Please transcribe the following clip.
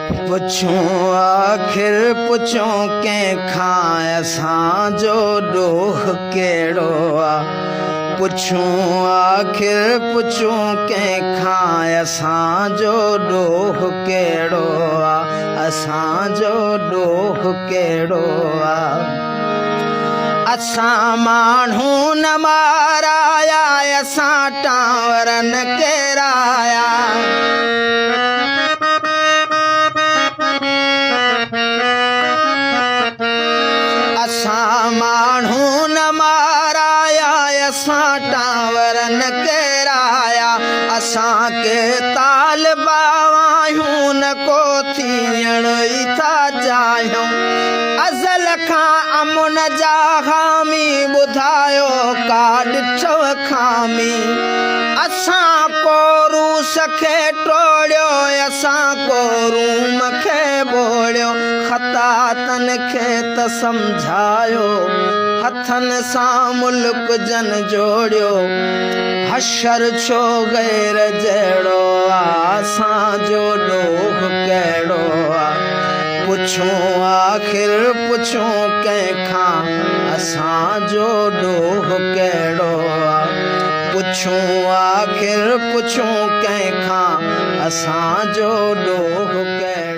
पुछूं आखिर पुछूं कंहिंखां असांजो ॾोह कहिड़ो आहे। पुछूं आखिर पुछूं कंहिंखां असांजो ॾोह कहिड़ो आहे। असांजो ॾोह कहिड़ो आहे। असां माण्हू न माराया असां टांवर न केराया। असां माण्हू न माराया असां टांवर न केराया। असांखे तालिबा आहियूं न को थियण ई था चाहियूं। अज़ल खां अमुन जा हामी ॿुधायो का ॾिठव खामी। असां कोरूस खे टोड़ियो असां कोरूम खे ॿोड़ियो। ख़तातन खे त सम्झायो हथनि सां मुल्क जन जोड़ियो। हशर छो गैर जहिड़ो आहे। असांजो ॾोह कहिड़ो आहे। पुछूं आखिर पुछूं कंहिंखां असांजो ॾोह कहिड़ो आहे। पुछूं आखिर पुछूं कंहिंखां असांजो ॾोह कहिड़ो।